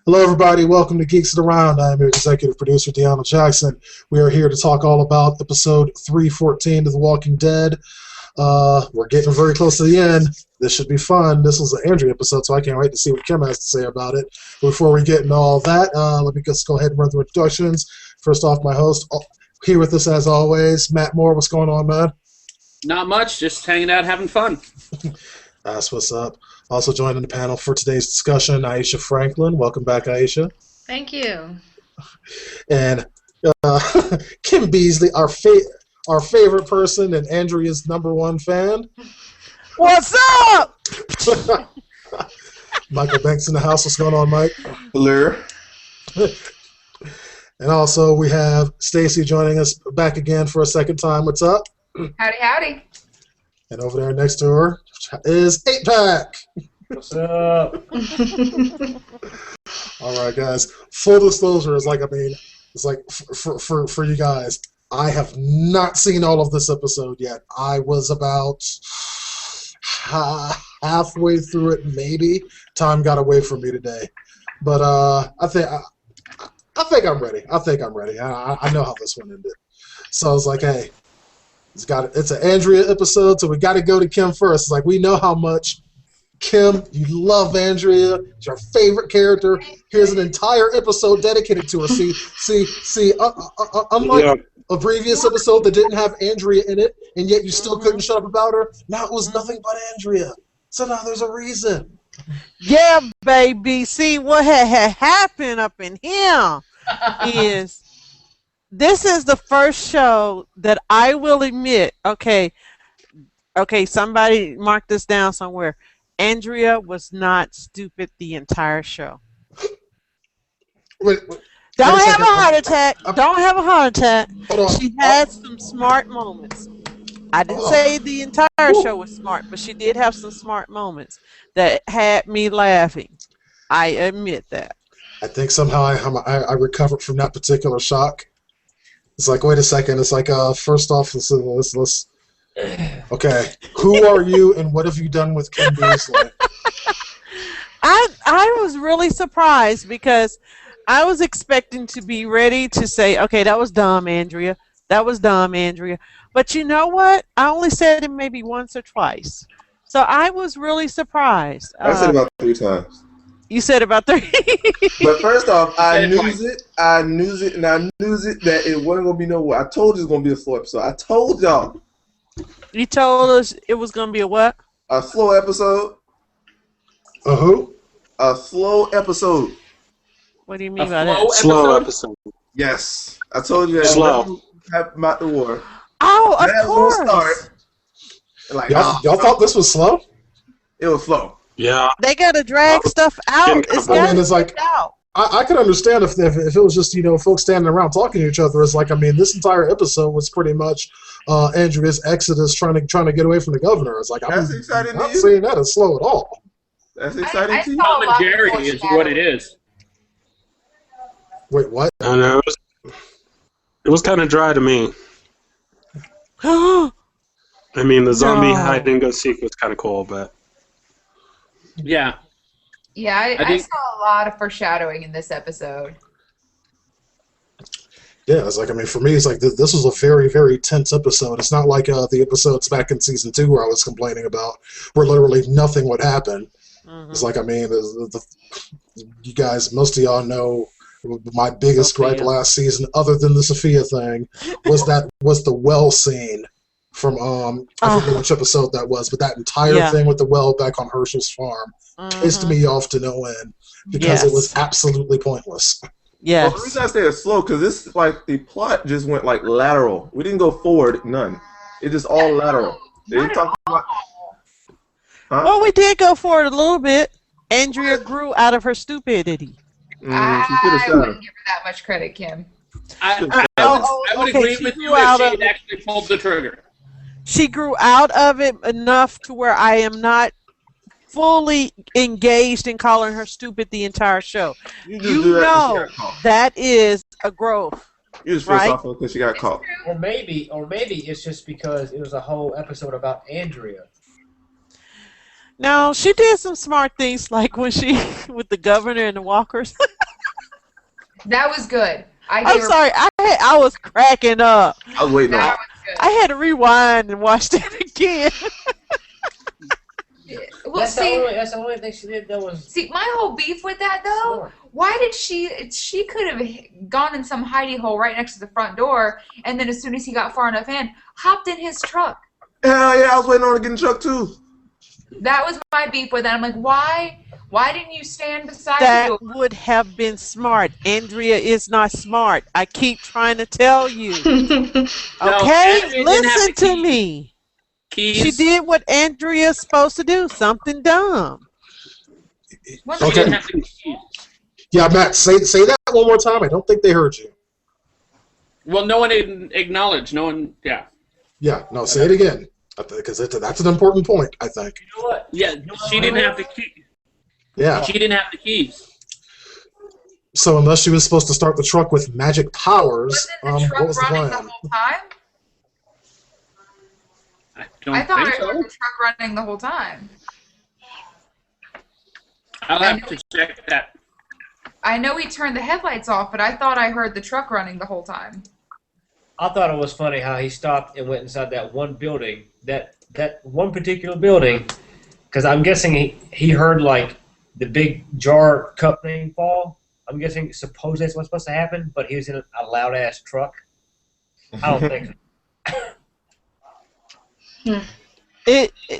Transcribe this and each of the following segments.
Hello, everybody. Welcome to Geeks Around. I am your executive producer, DeAno Jackson. We are here to talk all about episode 314 of The Walking Dead. We're getting very close to the end. This should be fun. This was an Andrea episode, so I can't wait to see what Kim has to say about it. Before we get into all that, let me just go ahead and run through introductions. First off, my host, here with us as always, Matt Moore. What's going on, man? Not much, just hanging out, having fun. That's what's up. Also joining the panel for today's discussion, Aisha Franklin. Welcome back, Aisha. Thank you. And Kim Beasley, our favorite person and Andrea's #1 fan. What's up? Michael Banks in the house. What's going on, Mike? Hello. And also we have Stacey joining us back again for a second time. What's up? Howdy, howdy. And over there next to her is 8-Pack. What's up? All right, guys. Full disclosure is it's like for you guys. I have not seen all of this episode yet. I was about halfway through it, maybe. Time got away from me today, but I think I'm ready. I know how this one ended, so I was like, hey. It's an Andrea episode, so we got to go to Kim first. It's like we know how much Kim, you love Andrea. It's your favorite character. Here's an entire episode dedicated to her. See. Unlike a previous episode that didn't have Andrea in it, and yet you still couldn't shut up about her. Now it was nothing but Andrea. So now there's a reason. Yeah, baby. See, what had happened up in here is this is the first show that I will admit, okay, somebody mark this down somewhere. Andrea was not stupid the entire show. Wait, Don't have a heart attack. Don't have a heart attack. Hold on. She had some smart moments. I didn't say the entire show was smart, but she did have some smart moments that had me laughing. I admit that. I think somehow I recovered from that particular shock. It's like, wait a second. It's like, first off, let's. Okay, who are you, and what have you done with Kim Beasley? I was really surprised because I was expecting to be ready to say, okay, that was dumb, Andrea. That was dumb, Andrea. But you know what? I only said it maybe once or twice. So I was really surprised. I said about 3 times. You said about 3. But first off, I knew it, that it wasn't going to be no. I told you it was going to be a slow episode. I told y'all. You told us it was going to be a what? A slow episode. Who? A slow episode. What do you mean by that? Slow episode. Yes. I told you that. Slow. About the war. Oh, of That course. will start. Like, Y'all thought this was slow? It was slow. Yeah. They got to drag stuff out. It's I got mean, to it's like, out. I could understand if it was just, folks standing around talking to each other. It's like, I mean, this entire episode was pretty much Andrea's exodus trying to get away from the governor. It's like, That's I'm exciting to not you? saying that as slow at all. That's exciting I to you? saw- Tom and Jerry is what it is. Wait, what? I don't know. It was kind of dry to me. I mean, the zombie hide and go seek was kind of cool, but Yeah. Yeah, I think- saw a lot of foreshadowing in this episode. Yeah, it's like, I mean, for me, it's like this was a very, very tense episode. It's not like the episodes back in season 2 where I was complaining about, where literally nothing would happen. Mhm. It's like, I mean, you guys, most of y'all know my biggest gripe Sophia. last season, other than the Sophia thing, was the well scene from I forget which episode that was, but that entire thing with the well back on Herschel's farm pissed me off to no end because it was absolutely pointless. Yes. Well, the reason I say it's slow because this, like, the plot just went like lateral. We didn't go forward, none. It just all lateral. They didn't talk about. Huh? Well, we did go forward a little bit. Andrea grew out of her stupidity. She could have I shot wouldn't him. give her that much credit, Kim. I would okay, agree she with grew you out if of- she had actually pulled the trigger. She grew out of it enough to where I am not fully engaged in calling her stupid the entire show. You just do that 'cause she got caught. that is a growth. You just feel right? sorry because she got caught. Or maybe it's just because it was a whole episode about Andrea. No, she did some smart things, like when she with the governor and the walkers. That was good. I'm sorry. I was cracking up. I was waiting on That it. was good. I had to rewind and watch that again. Well, That's see, the only thing she did that was. my whole beef with that though. Snort. Why did she could have gone in some hidey hole right next to the front door, and then as soon as he got far enough in, hopped in his truck. Hell yeah, I was waiting on her to get in the truck too. That was my beef with that. I'm like, why didn't you stand beside That you? would have been smart. Andrea is not smart. I keep trying to tell you. No, Okay? Andrea didn't have Listen the to keys. me. Keys. She did what Andrea's supposed to do. Something dumb. What She Okay. didn't have the keys. Yeah, Matt, say that one more time. I don't think they heard you. Well, no one acknowledged. No one. Yeah. Yeah, no, say it again. Because that's an important point, I think. You know what? Yeah. She didn't have the key. Yeah. She didn't have the keys. So unless she was supposed to start the truck with magic powers, Wasn't the truck what was the running plan? the whole time? I don't I thought I think heard so. the truck running the whole time. I'll have to check that. I know he turned the headlights off, but I thought I heard the truck running the whole time. I thought it was funny how he stopped and went inside that one building, that one particular building, because I'm guessing he heard like the big jar cup thing fall. I'm guessing supposedly that's what's supposed to happen, but he was in a loud ass truck. I don't think so.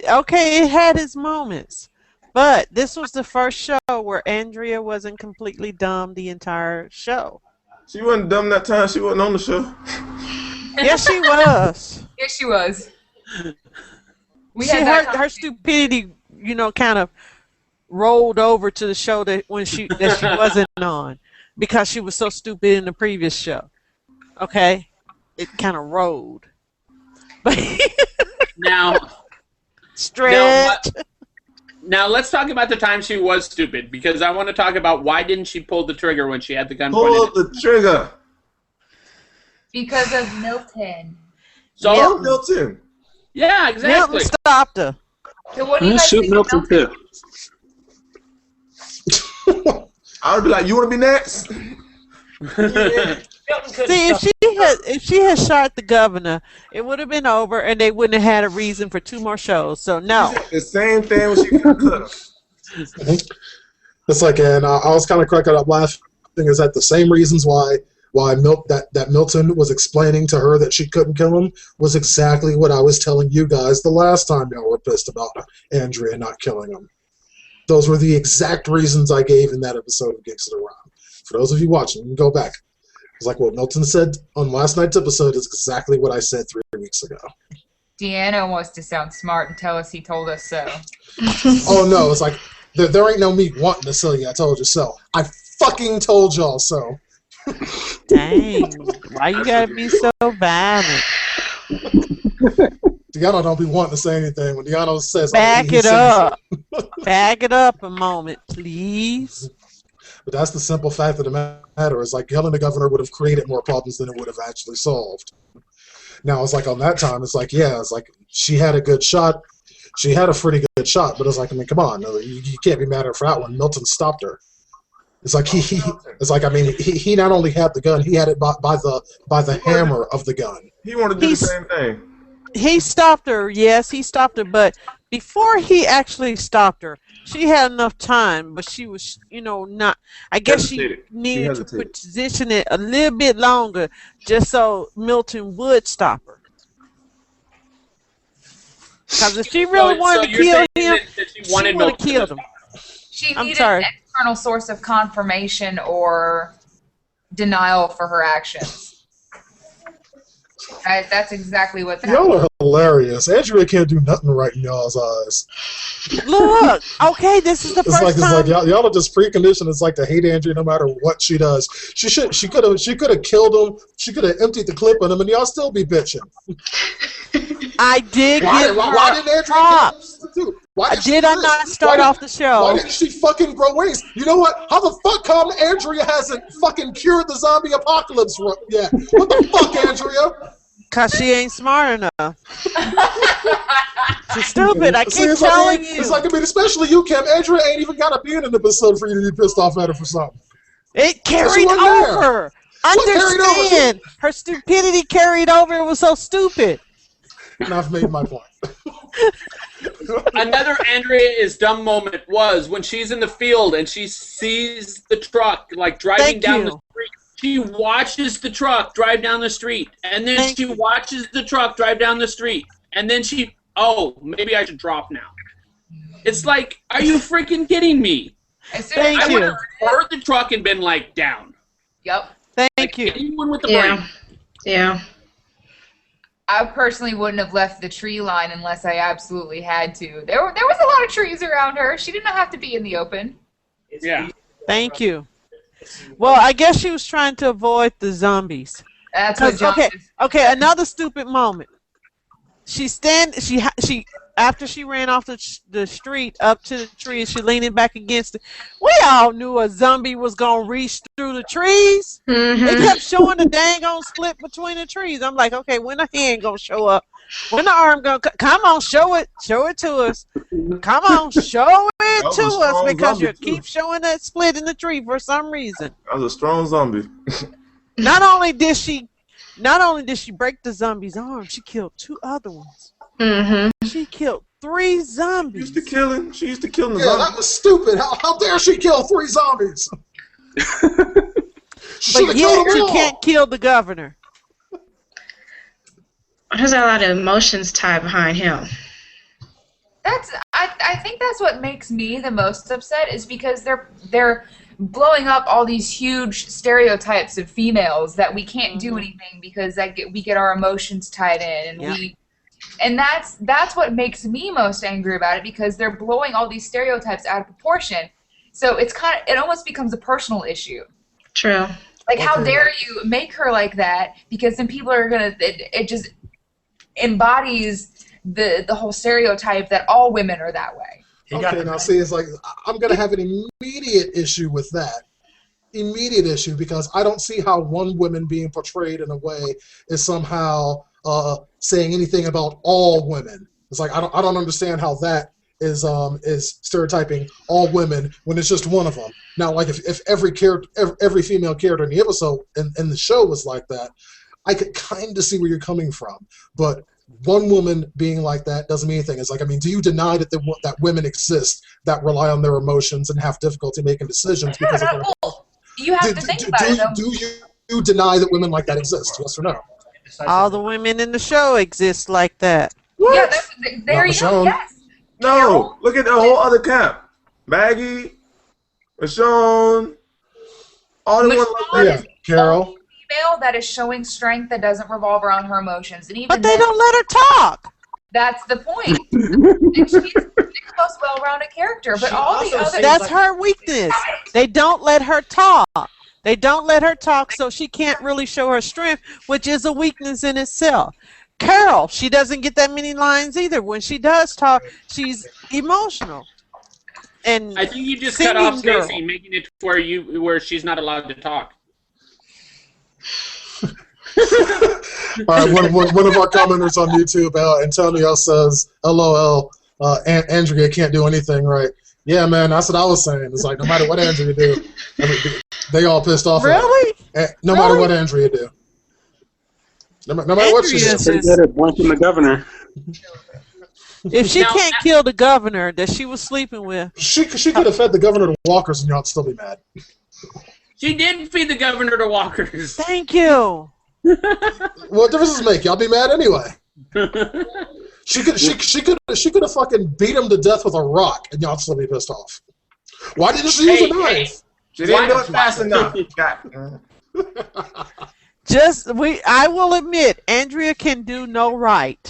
Okay, it had its moments. But this was the first show where Andrea wasn't completely dumb the entire show. She wasn't dumb that time. She wasn't on the show. Yes, she was. Yes, she was. We She had her that her stupidity, kind of rolled over to the show that she wasn't on because she was so stupid in the previous show. Okay, it kind of rolled. But Now, stretch. now let's talk about the time she was stupid, because I want to talk about why didn't she pull the trigger when she had the gun Pull pointed at the trigger. because of Milton. So, Oh, Milton. yeah, exactly. Milton stopped her. So what do you Let's guys shoot think of Milton Milton? too. I would be like, you want to be next? Milton couldn't See, stop if she had shot the governor, it would have been over, and they wouldn't have had a reason for 2 more shows. So no. The same thing when she could have. It's like, and I was kind of cracking up laughing. Is that the same reasons why that Milton was explaining to her that she couldn't kill him was exactly what I was telling you guys the last time y'all were pissed about Andrea not killing him. Those were the exact reasons I gave in that episode of Geeks Around. For those of you watching, you can go back. It's like what Milton said on last night's episode is exactly what I said 3 weeks ago. DeAno wants to sound smart and tell us he told us so. Oh no, it's like there ain't no me wanting to sell you. I told you so. I fucking told y'all so. Dang. Why you gotta be so violent? DeAno don't be wanting to say anything. When DeAno says, Back he it says up. Back it up a moment, please. But that's the simple fact of the matter. Is like killing the governor would have created more problems than it would have actually solved. Now it's like on that time, it's like it's like she had a good shot. She had a pretty good shot, but it's like, I mean, come on, you can't be mad at her for that one. Milton stopped her. It's like he not only had the gun, he had it by the hammer of the gun. He wanted to do the same thing. He stopped her, yes, he stopped her, but before he actually stopped her, she had enough time, but she was, not. I guess she Hesitated. needed to hesitated. position it a little bit longer just so Milton would stop her. Because if she really wanted to you're kill saying him, that she she wanted would have Milton to killed him. She I'm needed sorry. an external source of confirmation or denial for her actions. That's exactly what's happening. Y'all are hilarious. Andrea can't do nothing right in y'all's eyes. Look, okay, this is the It's first like time. y'all are just preconditioned. It's like to hate Andrea no matter what she does. She could have killed him. She could have emptied the clip on him, and y'all still be bitching. I did Why give didn't her Andrea props. too? Why did Did I not start off the Why show? didn't she fucking grow wings? You know what? How the fuck come Andrea hasn't fucking cured the zombie apocalypse yet? What the fuck, Andrea? Because she ain't smart enough. She's stupid. I See, keep it's telling like, you. It's like, especially you, Kim. Andrea ain't even got to be in an episode for you to be pissed off at her for something. It carried wasn't there. over. What carried over? Understand? Her stupidity carried over. It was so stupid. And I've made my point. Another Andrea is dumb moment was when she's in the field and she sees the truck like driving Thank down you. the street. She watches the truck drive down the street, and then Thank she you. watches the truck drive down the street, and then she, maybe I should drop now. It's like, are you freaking kidding me? As soon as Thank I I you. would have heard the truck and been like down. Yep. Thank Like, you. anyone with the brain. Yeah. I personally wouldn't have left the tree line unless I absolutely had to. There was a lot of trees around her. She did not have to be in the open. Yeah. Thank you. Well, I guess she was trying to avoid the zombies. That's what John Okay, another stupid moment. She after she ran off the street up to the tree, she leaning back against it. We all knew a zombie was gonna reach through the trees. They kept showing the dang on split between the trees. I'm like, okay, when the hand gonna show up? When the arm gonna come on? Show it to us. Come on, show it That was to a us strong because you zombie, too. keep showing that split in the tree for some reason. That was a strong zombie. Not only did she break the zombie's arm, she killed 2 other ones. She killed 3 She zombies. used to killing the Yeah, zombies. that was stupid. How dare she kill 3 zombies? Should But have killed yet them you all. can't kill the governor. There's a lot of emotions tied behind him. I think that's what makes me the most upset is because they're blowing up all these huge stereotypes of females that we can't do anything because we get our emotions tied in and that's what makes me most angry about it because they're blowing all these stereotypes out of proportion. So it almost becomes a personal issue. True. Like how dare you make her like that because then people are gonna it just embodies the whole stereotype that all women are that way. Okay, now see, it's like I'm gonna have an immediate issue with that. Immediate issue because I don't see how one woman being portrayed in a way is somehow saying anything about all women. It's like I don't understand how that is stereotyping all women when it's just one of them. Now, like if every female character in the episode in the show was like that, I could kind of see where you're coming from, but one woman being like that doesn't mean anything. It's like, I mean, do you deny that women exist that rely on their emotions and have difficulty making decisions because of their Well, you have to think about it. Though. Do you deny that women like that exist? Yes or no? All the women in the show exist like that. Yeah, there you Michonne. go. Yes. No, look at the whole other camp. Maggie, Michonne, all the ones like that. Yeah, Carol. Female that is showing strength that doesn't revolve around her emotions, and even But they then, don't let her talk. that's the point. And she's the most well-rounded character, but She all the also other seems That's like- her weakness. They don't let her talk. They don't let her talk, so she can't really show her strength, which is a weakness in itself. Carol, she doesn't get that many lines either. When she does talk, she's emotional. And I think you just cut off singing girl. Stacey, making it where she's not allowed to talk. All right, one of our commenters on YouTube, Antonio says, "LOL, Andrea can't do anything right." Yeah, man, that's what I was saying. It's like no matter what Andrea do, I mean, they all pissed off. Really? At her. No matter what Andrea do. No matter what she Andrea does. Pretty good at blanking the governor. If she Now- can't kill the governor that she was sleeping with, She could have fed the governor to walkers and y'all'd still be mad. She did feed the governor to walkers. thank you. What difference does it make? Y'all be mad anyway. She could have fucking beat him to death with a rock and y'all'd still be pissed off. Why didn't she use a knife? She didn't do it fast enough. I will admit, Andrea can do no right.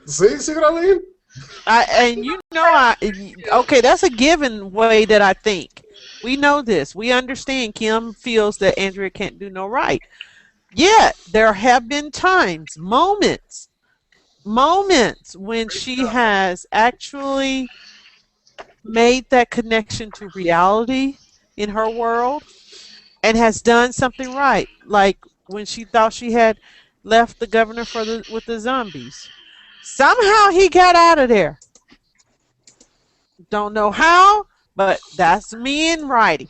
See what I mean? Okay, that's a given way that I think. We know this. We understand Kim feels that Andrea can't do no right. Yet, there have been times, moments when she has actually made that connection to reality in her world and has done something right. Like when she thought she had left the governor with the zombies. Somehow he got out of there. Don't know how, but that's me in writing.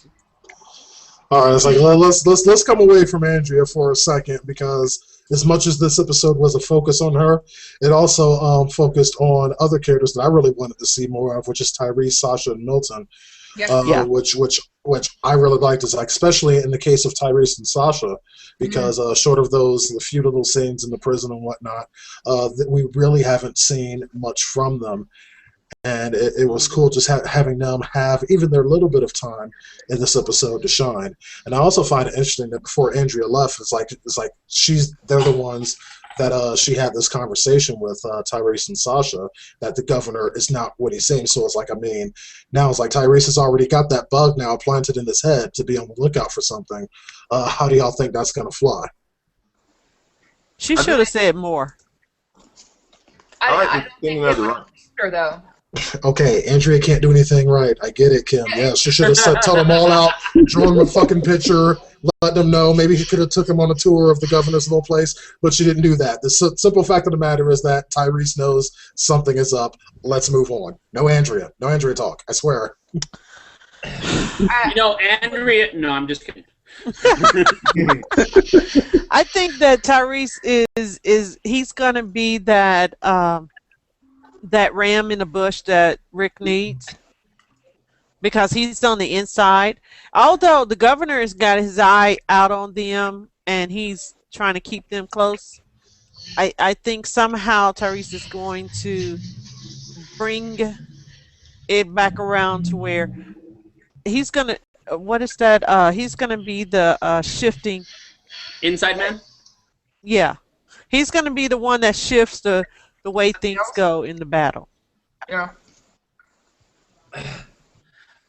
All right, it's like let's come away from Andrea for a second, because as much as this episode was a focus on her, it also focused on other characters that I really wanted to see more of, which is Tyrese, Sasha, and Milton. Yeah. Which I really liked, is like, especially in the case of Tyrese and Sasha, because short of the few little scenes in the prison and whatnot, that we really haven't seen much from them. And it was cool just having them have even their little bit of time in this episode to shine. And I also find it interesting that before Andrea left, it's like they're the ones that she had this conversation with Tyrese and Sasha, that the governor is not what he seems. So it's like, I mean, now it's like Tyrese has already got that bug now planted in his head to be on the lookout for something. How do y'all think that's going to fly? She should have said more. I don't think they would her though. Okay, Andrea can't do anything right. I get it, Kim. Yeah, she should have tell them all out, drawn them a fucking picture, let them know. Maybe he could have took them on a tour of the governor's little place, but she didn't do that. The simple fact of the matter is that Tyrese knows something is up. Let's move on. No Andrea talk. I swear. Andrea. No, I'm just kidding. I think that Tyrese he's gonna be that that ram in the bush that Rick needs, because he's on the inside. Although the governor has got his eye out on them and he's trying to keep them close, I think somehow Tyrese is going to bring it back around to where he's gonna he's gonna be the shifting inside man. Yeah, he's gonna be the one that shifts the way things go in the battle. Yeah.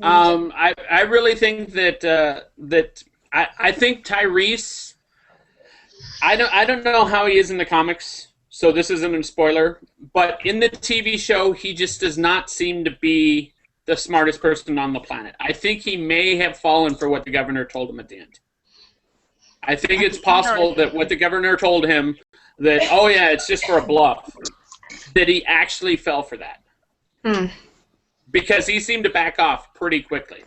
I really think that I think Tyrese. I don't know how he is in the comics, so this isn't a spoiler. But in the TV show, he just does not seem to be the smartest person on the planet. I think he may have fallen for what the governor told him at the end. I think it's possible that what the governor told him, that, oh yeah, it's just for a bluff, that he actually fell for that. Because he seemed to back off pretty quickly.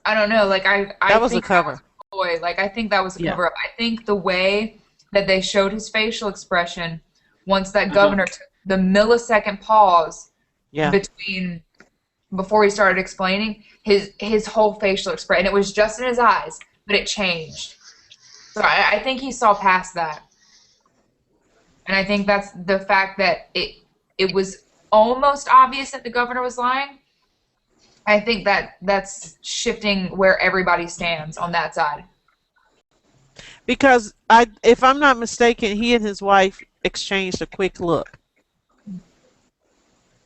I don't know. Like I that was think a cover. That was a ploy. Like I think that was a cover up. I think the way that they showed his facial expression once that governor took the millisecond pause between before he started explaining, his whole facial expression, and it was just in his eyes, but it changed. So I think he saw past that. And I think that's the fact that it was almost obvious that the governor was lying. I think that's shifting where everybody stands on that side. Because if I'm not mistaken, he and his wife exchanged a quick look.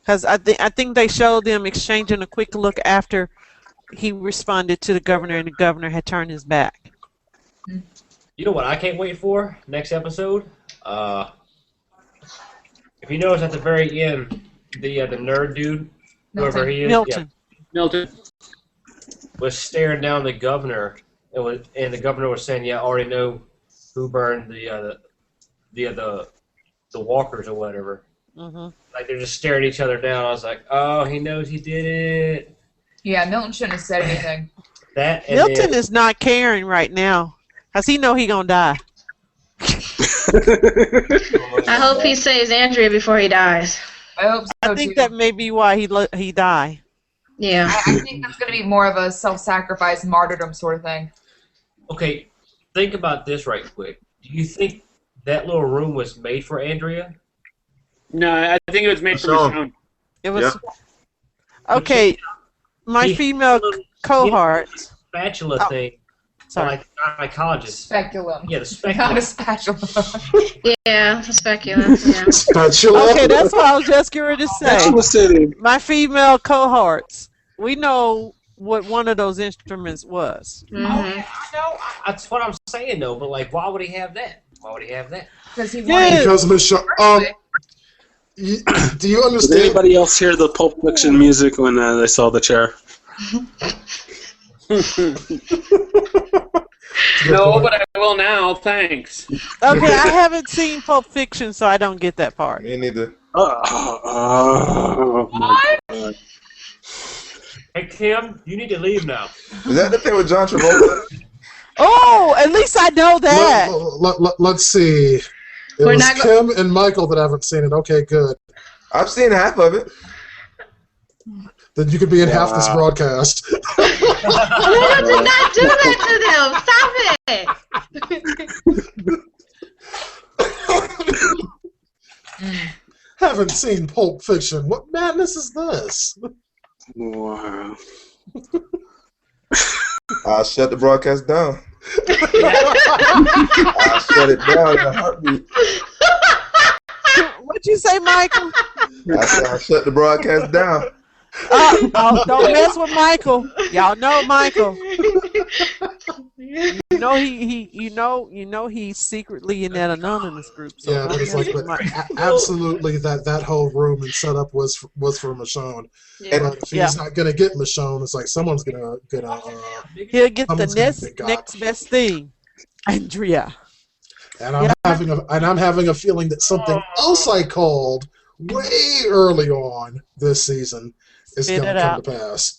Because I think they showed them exchanging a quick look after he responded to the governor and the governor had turned his back. You know what I can't wait for next episode? If you notice at the very end, the nerd dude, whoever he is, Milton was staring down the governor, and the governor was saying, "Yeah, I already know who burned the walkers or whatever." Like they're just staring each other down. I was like, "Oh, he knows he did it." Yeah, Milton shouldn't have said anything. Milton is not caring right now, cause he know he gonna die. I hope he saves Andrea before he dies. I hope so. I think that may be why he died. Yeah. I think that's going to be more of a self-sacrifice, martyrdom sort of thing. Okay, think about this right quick. Do you think that little room was made for Andrea? No, I think it was made for Michonne. It was. Okay, my female cohort. Spatula thing. Sorry. Like gynecologist. Speculum. Yeah, the speculum. Not a spatula. Yeah, the speculum. Yeah. Spatula. Okay, that's what I was just going to say. My female cohorts. We know what one of those instruments was. Oh, yeah, I know. That's what I'm saying, though. But like, why would he have that? Why would he have that? Because he wanted. Because Michonne. Do you understand? Did anybody else hear the Pulp Fiction music when they saw the chair? No, but I will now. Thanks. Okay, I haven't seen Pulp Fiction, so I don't get that part. Me neither. Oh my God. Hey, Kim, you need to leave now. Is that the thing with John Travolta? Oh, at least I know that. Let's see. It We're was not Kim and Michael that haven't seen it. Okay, good. I've seen half of it. Then you could be in half this broadcast. Little did not do that to them. Stop it. Haven't seen Pulp Fiction. What madness is this? Wow. I'll shut the broadcast down. I'll shut it down in a heartbeat. What'd you say, Michael? I said I'll shut the broadcast down. Oh, don't mess with Michael. Y'all know Michael. You know he's secretly in that anonymous group. So Yeah, but it's like, absolutely that whole room and setup was for Michonne. Yeah. But if he's not gonna get Michonne, it's like someone's gonna he'll get the someone's gonna get next best thing, Andrea. And I'm having a feeling that something else I called way early on this season is Spit going it to come out. to pass.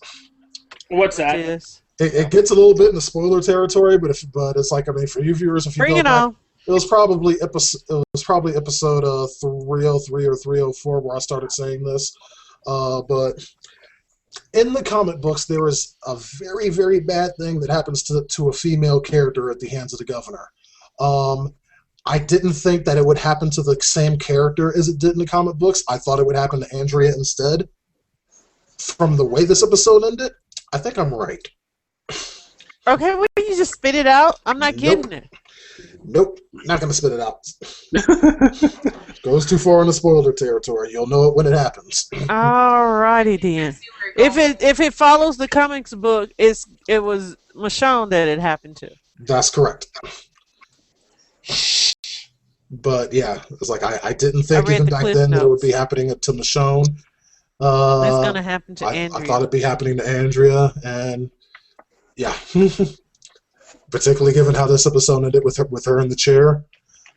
What's that? Yes. It gets a little bit into spoiler territory, but it's like, I mean, for you viewers, if you Bring go it back, on. it was probably episode 303 or 304 where I started saying this. But in the comic books, there is a very, very bad thing that happens to a female character at the hands of the governor. I didn't think that it would happen to the same character as it did in the comic books. I thought it would happen to Andrea instead. From the way this episode ended, I think I'm right. Okay, well, you just spit it out. I'm not getting it. Nope, not gonna spit it out. Goes too far into spoiler territory. You'll know it when it happens. Alrighty then. If it follows the comics book, it was Michonne that it happened to. That's correct. But yeah, it's like I didn't think even back then that it would be happening to Michonne. It's gonna happen to Andrea. I thought it'd be happening to Andrea, and yeah, particularly given how this episode ended with her in the chair.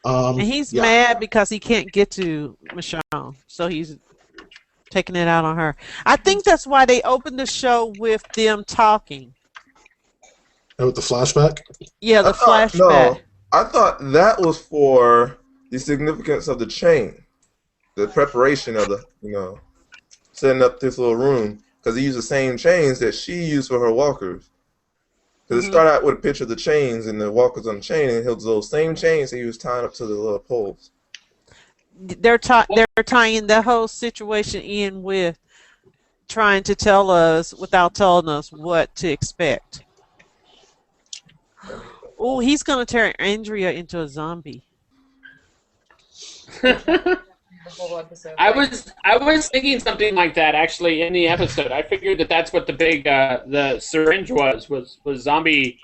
And he's mad because he can't get to Michonne, so he's taking it out on her. I think that's why they opened the show with them talking. And with the flashback? Yeah, the flashback. No, I thought that was for the significance of the chain, the preparation of the, setting up this little room, because he used the same chains that she used for her walkers. Because it started out with a picture of the chains and the walkers on the chain, and it was those same chains that he was tying up to the little poles. They're tying the whole situation in with trying to tell us without telling us what to expect. Oh, he's gonna turn Andrea into a zombie. I was thinking something like that actually in the episode. I figured that's what the big the syringe was zombie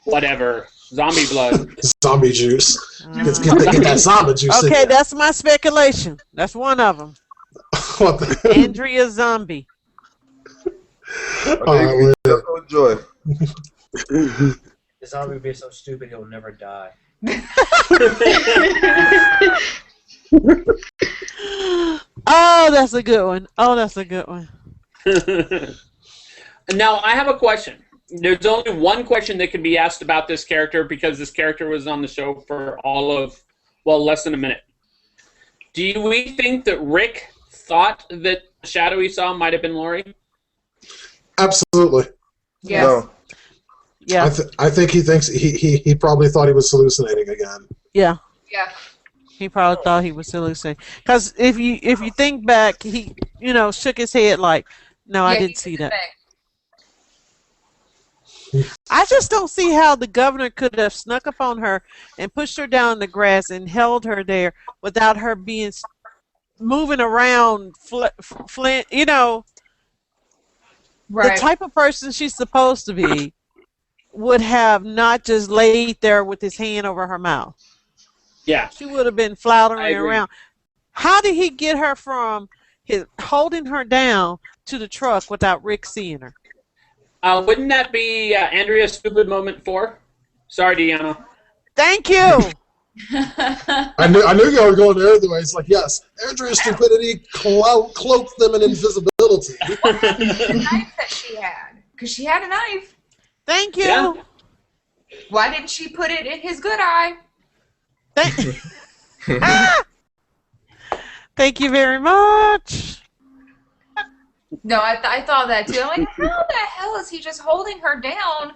zombie blood. Zombie juice. Get that zombie juice. Okay, that's my speculation. That's one of them. Andrea zombie. Okay, enjoy. The zombie will be so stupid he'll never die. Oh, that's a good one. Now, I have a question. There's only one question that can be asked about this character because this character was on the show for less than a minute. Do we think that Rick thought that the shadow he saw might have been Lori? Absolutely. Yes. No. Yeah. I think he thinks he probably thought he was hallucinating again. Yeah. Yeah. He probably thought he was hallucinating. Because if you think back, he shook his head like, no, I didn't see that. I just don't see how the governor could have snuck up on her and pushed her down in the grass and held her there without her being moving around. Flint, the type of person she's supposed to be would have not just laid there with his hand over her mouth. Yeah. She would have been floundering around. How did he get her from holding her down to the truck without Rick seeing her? Wouldn't that be Andrea's stupid moment 4? Sorry, DeAno. Thank you. I knew you were going there anyway. It's like, yes, Andrea's stupidity cloaked them in invisibility. The knife that she had. Because she had a knife. Thank you. Yeah. Why didn't she put it in his good eye? Thank you very much. No, I thought that too. I'm like, how the hell is he just holding her down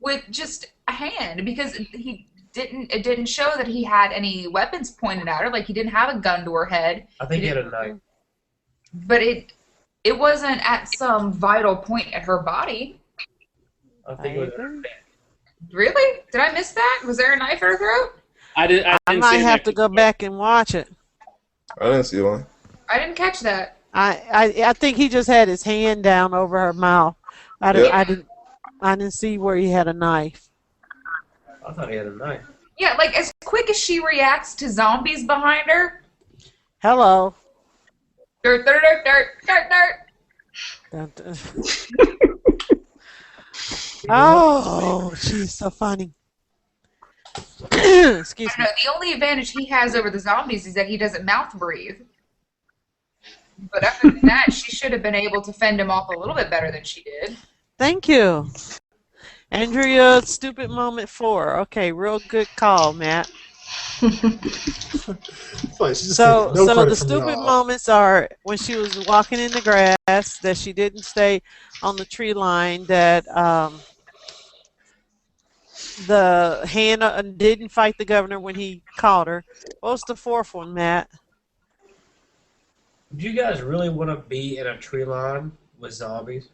with just a hand? Because it didn't show that he had any weapons pointed at her. Like, he didn't have a gun to her head. I think he had a knife. But it wasn't at some vital point at her body. I think it was. Really? Did I miss that? Was there a knife in her throat? I didn't might see have to go back and watch it. I didn't see one. I didn't catch that. I think he just had his hand down over her mouth. I didn't see where he had a knife. I thought he had a knife. Yeah, like as quick as she reacts to zombies behind her. Hello. Dirt, dirt, dirt, dirt, dirt, dirt. Oh, she's so funny. Excuse me. The only advantage he has over the zombies is that he doesn't mouth breathe. But other than that, she should have been able to fend him off a little bit better than she did. Thank you. Andrea, stupid moment 4. Okay, real good call, Matt. So the stupid moments are when she was walking in the grass, that she didn't stay on the tree line, that the Hannah didn't fight the governor when he caught her. What was the 4th one, Matt? Do you guys really want to be in a tree line with zombies?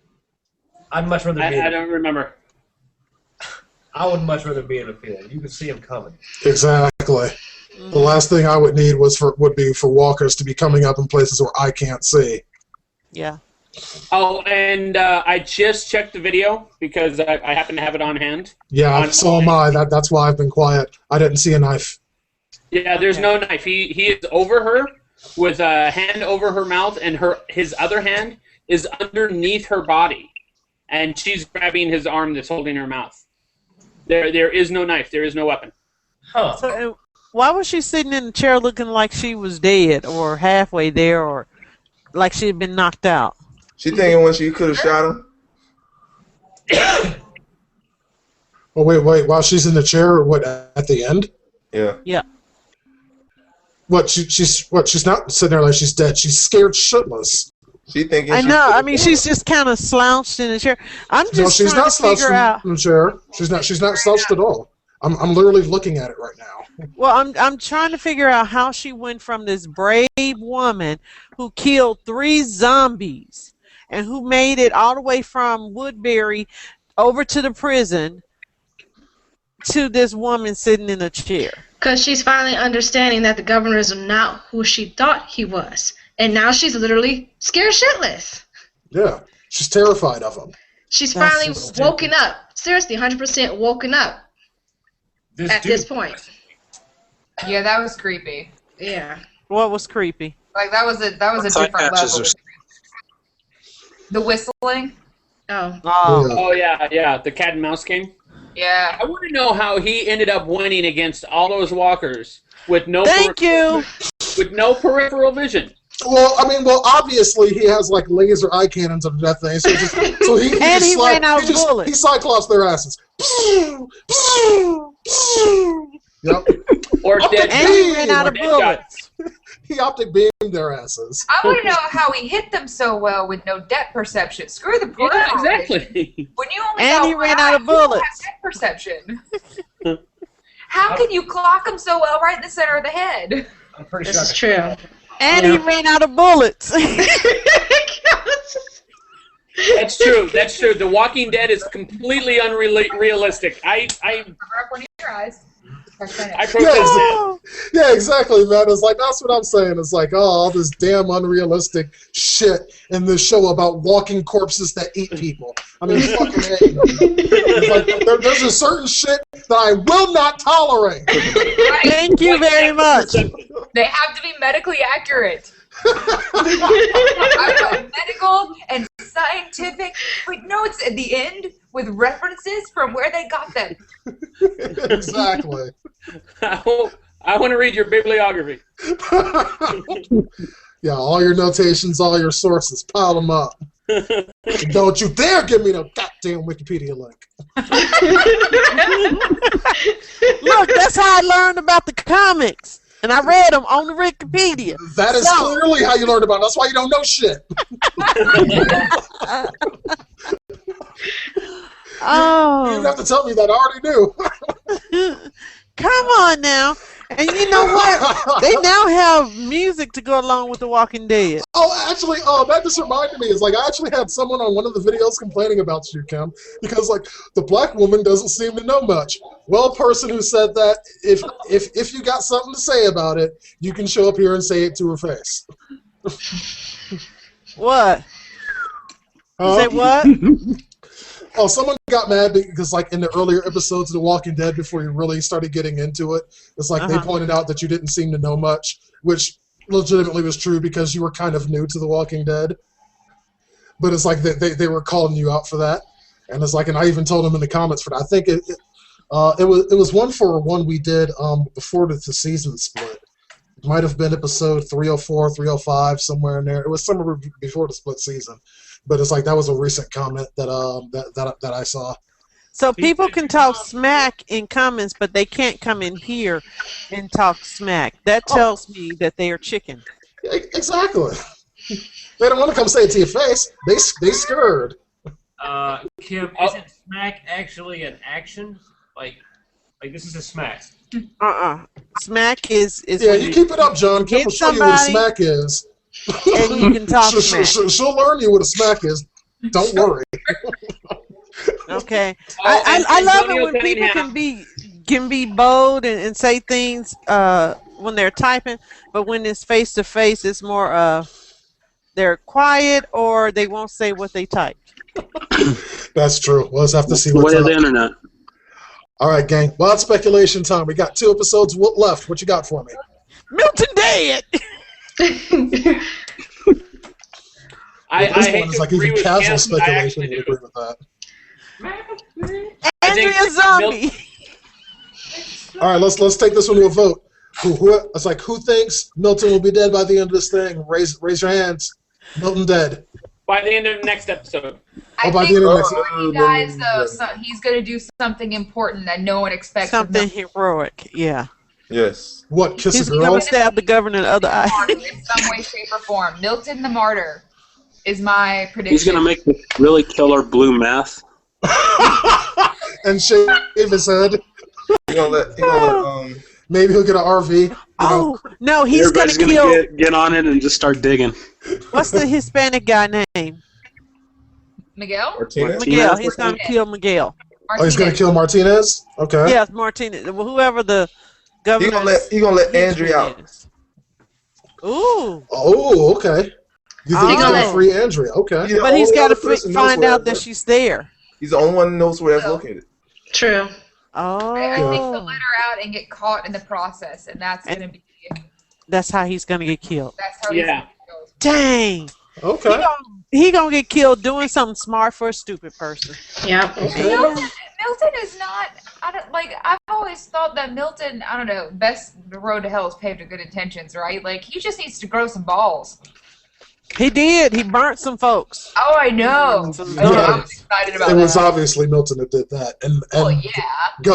I'd much rather be. I don't remember. I would much rather be in a field. You can see them coming. Exactly. The last thing I would need would be for walkers to be coming up in places where I can't see. Yeah. Oh, and I just checked the video because I happen to have it on hand. Yeah, so am I. That's why I've been quiet. I didn't see a knife. Yeah, there's no knife. He is over her with a hand over her mouth, and his other hand is underneath her body, and she's grabbing his arm that's holding her mouth. There is no knife. There is no weapon. Huh. So why was she sitting in the chair looking like she was dead or halfway there or like she had been knocked out? She thinking when she could have shot him? Oh, wait. While she's in the chair, what, at the end? Yeah. Yeah. What, she's not sitting there like she's dead. She's scared shitless. She thinking. I know. I mean, she's just kind of slouched in the chair. I'm just she's trying not to figure out. in the chair. She's not slouched at all. I'm literally looking at it right now. Well, I'm trying to figure out how she went from this brave woman who killed 3 zombies and who made it all the way from Woodbury over to the prison to this woman sitting in a chair. Because she's finally understanding that the governor is not who she thought he was. And now she's literally scared shitless. Yeah, she's terrified of him. She's That's finally so stupid. woken up. Seriously, 100% woken up this point. Yeah, that was creepy. Yeah. What was creepy? Like that was a Side different patches level. The whistling. Oh. Oh, Oh yeah, the cat and mouse game. Yeah. I want to know how he ended up winning against all those walkers with no thank you. with no peripheral vision. Well, obviously he has like laser eye cannons of that thing. So he And he ran out of bullets. He cyclops their asses. Yep. Or dead. And he ran out or of dead guys. bullets. He optic beamed their asses. I want to know how he hit them so well with no depth perception. Screw the peripheral Yeah, vision. exactly. When you only And got he one ran eye, out of you don't bullets. have depth perception. How can you clock them so well right in the center of the head? I'm pretty This sure. is true. And he ran out of bullets. That's true. That's true. The Walking Dead is completely unrealistic. I Cover up one of your eyes. Protest protest Yeah, exactly, man. It's like, that's what I'm saying. It's like, all this damn unrealistic shit in this show about walking corpses that eat people. I mean, fucking A. It's like, there's a certain shit that I will not tolerate. Right. Thank you very much. They have to be medically accurate. I know, medical and scientific, but no, it's at the end with references from where they got them. Exactly. I want to read your bibliography. Yeah, all your notations, all your sources, pile them up. Don't you dare give me no goddamn Wikipedia link. Look, that's how I learned about the comics. And I read them on the Wikipedia. That is clearly how you learned about it. That's why you don't know shit. Oh. You didn't have to tell me that. I already knew. Come on now. And you know what? They now have music to go along with The Walking Dead. Oh, actually, that just reminded me. Is like I actually had someone on one of the videos complaining about you, Kim, because like the black woman doesn't seem to know much. Well, person who said that, if you got something to say about it, you can show up here and say it to her face. What? You say what? Oh, someone got mad because, like, in the earlier episodes of The Walking Dead, before you really started getting into it, it's like they pointed out that you didn't seem to know much, which legitimately was true because you were kind of new to The Walking Dead. But it's like they were calling you out for that, and it's like, and I even told them in the comments for that. I think it was one for one we did before the season split. It might have been episode 304, 305, somewhere in there. It was somewhere before the split season. But it's like that was a recent comment that I saw. So people can talk smack in comments, but they can't come in here and talk smack. That tells me that they are chicken. Exactly. They don't want to come say it to your face. They scared. Kim, isn't smack actually an action? Like this is a smack. Smack is yeah, you keep it up, John. Kim will show you what a smack is. And you can talk smack. She'll learn you what a smack is. Don't worry. Okay. I love it when people can be bold and say things when they're typing, but when it's face to face, it's more they're quiet or they won't say what they type. That's true. We'll just have to see what's what's up. The internet. All right, gang. Wild speculation time. We got 2 episodes left. What you got for me? Milton dead. I hate it's to like agree even with casual Kim, speculation would agree with that. Andrea Zombie. All right, let's take this one to a vote. It's like, who thinks Milton will be dead by the end of this thing? Raise your hands. Milton dead. By the end of the next episode. I by think the end of for you guys, though, he's going to do something important that no one expects. Something heroic, yeah. Yes. What, kiss He's a girl? going to stab the governor in the other eye. In some way, shape, or form. Milton the Martyr is my prediction. He's going to make the really killer blue meth. And shave his head. Maybe he'll get an RV. No, he's going to kill. Get on it and just start digging. What's the Hispanic guy name? Miguel? Martinez? Miguel. He's going to kill Miguel. Martinez. Oh, he's going to kill Martinez? Okay. Yes, Martinez. Whoever the governor. He gonna let Andrea out. Ooh. Oh, okay. You think he's going to free Andrea? Okay. But he's got to find out that she's there. He's the only one who knows where that's located. True. Oh. I think he'll let her out and get caught in the process, and that's going to be. That's how he's going to get killed. That's how he's going to get killed. Dang. Okay. He gonna get killed doing something smart for a stupid person. Yeah. Okay. Milton is not. I've always thought that Milton. I don't know. The road to hell is paved with good intentions, right? Like he just needs to grow some balls. He did. He burnt some folks. Oh, I know. I was excited about that. It was obviously Milton that did that, and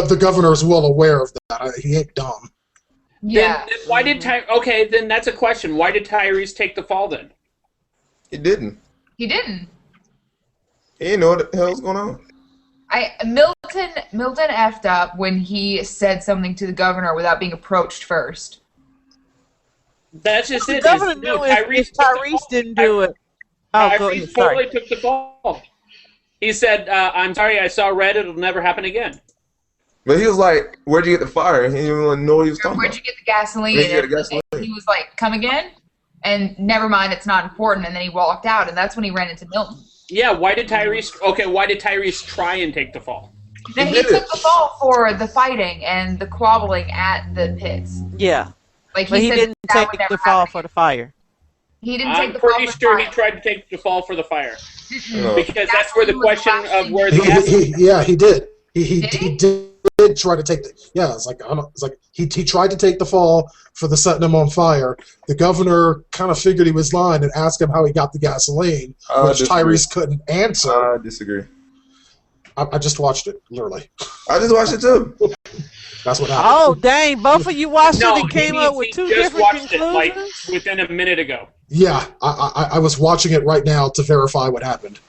the governor is well aware of that. He ain't dumb. Yeah. Then why did Okay, then that's a question. Why did Tyrese take the fall then? He didn't. He didn't. He didn't know what the hell's going on. Milton effed up when he said something to the governor without being approached first. That's just it. The governor knew if Tyrese didn't do it. Oh, go ahead. Tyrese totally took the fall. He said, "I'm sorry, I saw red. It'll never happen again." But he was like, "Where'd you get the fire?" And he didn't even know what he was talking Where'd about. you get the gasoline? And he was like, "Come again?" And never mind, it's not important. And then he walked out, and that's when he ran into Milton. Yeah, why did Tyrese try and take the fall? Then he took the fall for the fighting and the quabbling at the pits. Yeah. Like but he didn't take the fall for the fire. He didn't take the fall for for the fire. I'm pretty sure he tried to take the fall for the fire. No. Because that's where the question of where the gas... Yeah, he did. He did did try to take the it's like I don't know, it's like he tried to take the fall for the setting him on fire. The governor kind of figured he was lying and asked him how he got the gasoline, which Tyrese couldn't answer. I disagree. I just watched it, literally. I just watched it too. That's what happened. Oh, dang. Both of you watched it and came he up with two just different watched conclusions? it like within a minute ago. Yeah, I was watching it right now to verify what happened.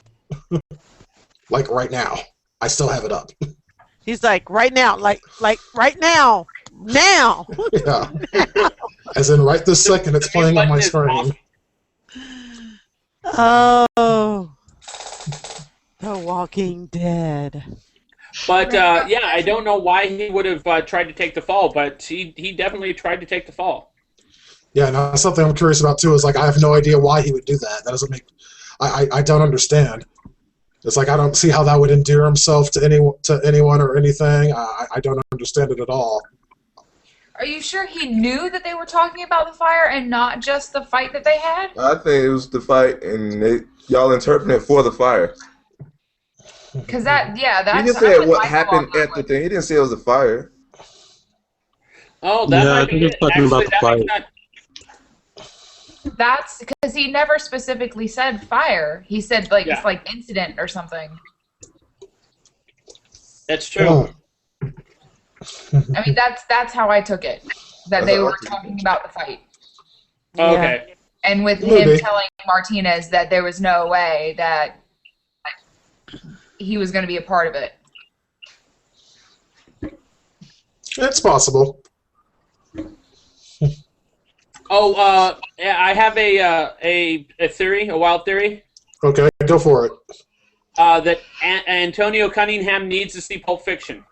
Like right now. I still have it up. He's like, right now, like right now. Now. Yeah. As in right this second it's playing on my screen. Oh. The Walking Dead. But I don't know why he would have tried to take the fall, but he definitely tried to take the fall. Yeah, and something I'm curious about too is like I have no idea why he would do that. That doesn't make I don't understand. It's like I don't see how that would endear himself to anyone or anything. I don't understand it at all. Are you sure he knew that they were talking about the fire and not just the fight that they had? I think it was the fight, and y'all interpreted it for the fire. Because that's... He didn't say what happened at the thing. He didn't say it was a fire. Oh, that might be it. Talking about the fire. That's because he never specifically said fire. He said like it's like incident or something. That's true. Oh. I mean, that's how I took it. That they were talking about the fight. Okay. Yeah. And with him telling Martinez that there was no way that he was going to be a part of it. It's possible. Oh, I have a theory, a wild theory. Okay, go for it. That Antonio Cunningham needs to see Pulp Fiction.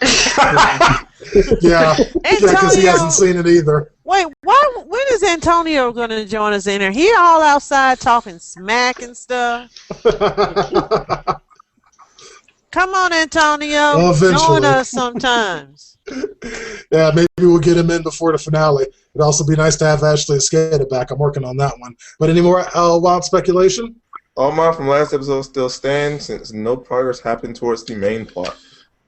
Yeah, because he hasn't seen it either. Wait, when is Antonio going to join us in here? He all outside talking smack and stuff. Come on, Antonio. Join us sometimes. Yeah, maybe we'll get him in before the finale. It'd also be nice to have Ashley Escada back. I'm working on that one. But any more wild speculation? All mine from last episode still stand since no progress happened towards the main plot.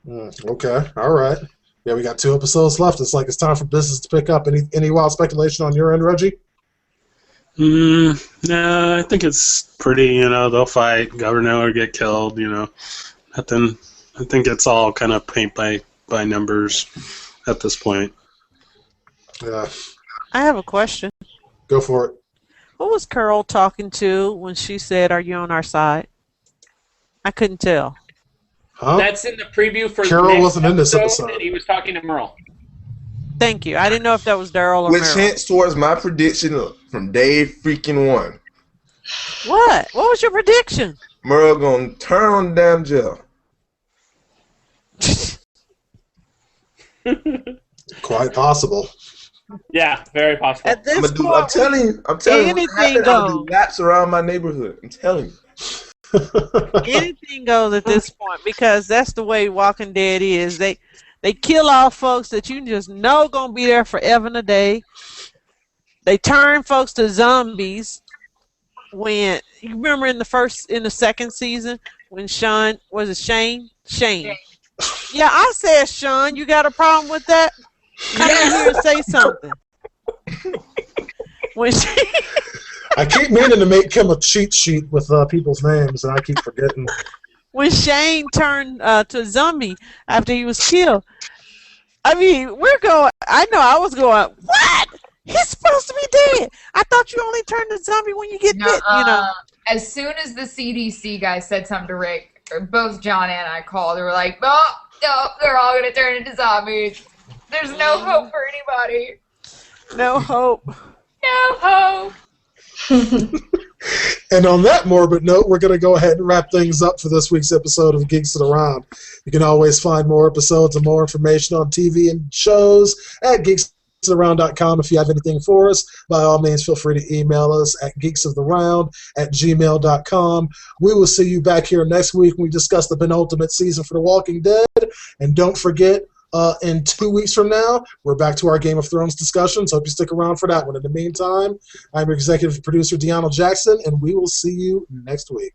Okay, all right. Yeah, we got 2 episodes left. It's like it's time for business to pick up. Any wild speculation on your end, Reggie? No, I think it's pretty, they'll fight, governor will get killed, Nothing. I think it's all kind of paint by numbers at this point. Yeah. I have a question. Go for it. Who was Carol talking to when she said, "Are you on our side?" I couldn't tell. Huh? That's in the preview for Carol the next wasn't in this episode. And he was talking to Merle. Thank you. I didn't know if that was Daryl or Which Merrill. hints towards my prediction from day freaking 1. What? What was your prediction? Merle gonna turn on the damn jail. Quite possible. Yeah, very possible. At this point, I'm telling you, anything I'm do goes. laps around my neighborhood. I'm telling you. Anything goes at this point because that's the way Walking Dead is. They kill off folks that you just know gonna be there forever and a day. They turn folks to zombies. When you remember in the second season when Shane. Yeah, I said Sean. You got a problem with that? Come in here and say something. When I keep meaning to make him a cheat sheet with people's names, and I keep forgetting. When Shane turned to a zombie after he was killed, I mean, I know I was going, what? He's supposed to be dead. I thought you only turn to zombie when you get bit, As soon as the CDC guy said something to Rick, both John and I called. They were like, oh, no, they're all going to turn into zombies. There's no hope for anybody. No hope. No hope. And on that morbid note, we're going to go ahead and wrap things up for this week's episode of Geeks It Around. You can always find more episodes and more information on TV and shows at geeksaround.com. If you have anything for us, by all means, feel free to email us at geeksoftheround@gmail.com. We will see you back here next week when we discuss the penultimate season for The Walking Dead. And don't forget, in 2 weeks from now, we're back to our Game of Thrones discussions. Hope you stick around for that one. In the meantime, I'm your executive producer, DeAno Jackson, and we will see you next week.